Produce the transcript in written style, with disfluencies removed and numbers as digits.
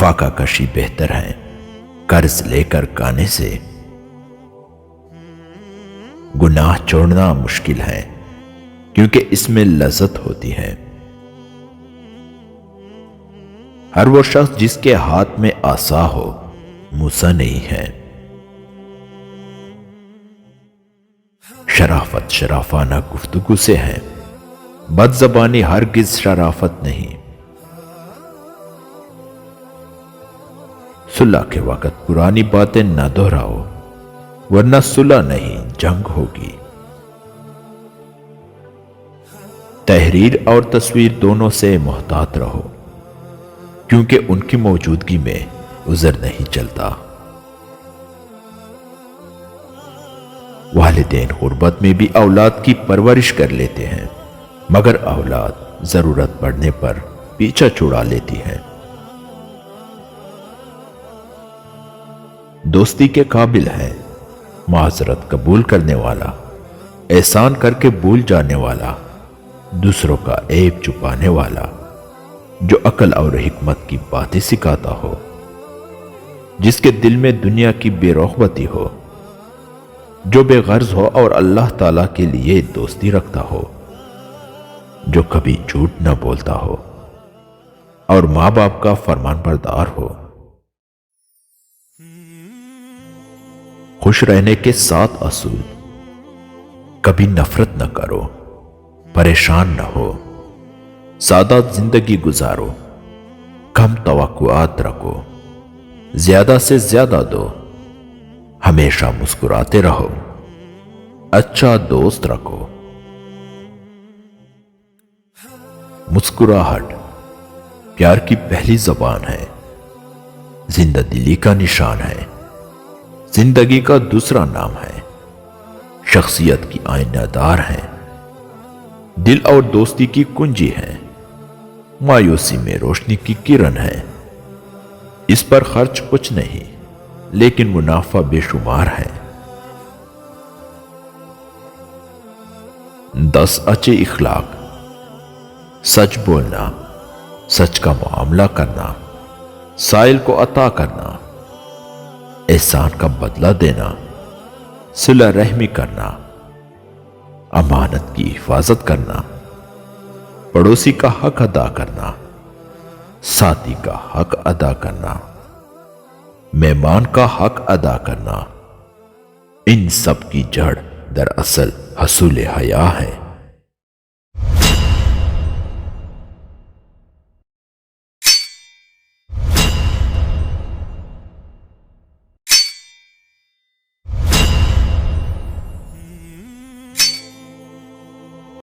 فاقہ کشی بہتر ہے قرض لے کر کانے سے، گناہ چھوڑنا مشکل ہے کیونکہ اس میں لذت ہوتی ہے۔ ہر وہ شخص جس کے ہاتھ میں عصا ہو موسیٰ نہیں ہے۔ شرافت شرافانہ گفتگو سے ہے، بد زبانی ہرگز شرافت نہیں۔ صلح کے وقت پرانی باتیں نہ دہراؤ ورنہ صلح نہیں جنگ ہوگی۔ تحریر اور تصویر دونوں سے محتاط رہو کیونکہ ان کی موجودگی میں عذر نہیں چلتا۔ والدین غربت میں بھی اولاد کی پرورش کر لیتے ہیں، مگر اولاد ضرورت پڑنے پر پیچھا چھڑا لیتی ہے۔ دوستی کے قابل ہے معذرت قبول کرنے والا، احسان کر کے بھول جانے والا، دوسروں کا عیب چھپانے والا، جو عقل اور حکمت کی باتیں سکھاتا ہو، جس کے دل میں دنیا کی بے رغبتی ہو، جو بے غرض ہو اور اللہ تعالیٰ کے لیے دوستی رکھتا ہو، جو کبھی جھوٹ نہ بولتا ہو اور ماں باپ کا فرمان بردار ہو۔ خوش رہنے کے 7 اصول: کبھی نفرت نہ کرو، پریشان نہ ہو، سادہ زندگی گزارو، کم توقعات رکھو، زیادہ سے زیادہ دو، ہمیشہ مسکراتے رہو، اچھا دوست رکھو۔ مسکراہٹ پیار کی پہلی زبان ہے، زندہ دلی کا نشان ہے، زندگی کا دوسرا نام ہے، شخصیت کی آئینہ دار ہے، دل اور دوستی کی کنجی ہے، مایوسی میں روشنی کی کرن ہے۔ اس پر خرچ کچھ نہیں لیکن منافع بے شمار ہے۔ 10 اچھے اخلاق: سچ بولنا، سچ کا معاملہ کرنا، سائل کو عطا کرنا، احسان کا بدلہ دینا، صلہ رحمی کرنا، امانت کی حفاظت کرنا، پڑوسی کا حق ادا کرنا، ساتھی کا حق ادا کرنا، مہمان کا حق ادا کرنا۔ ان سب کی جڑ دراصل حصول حیا ہے۔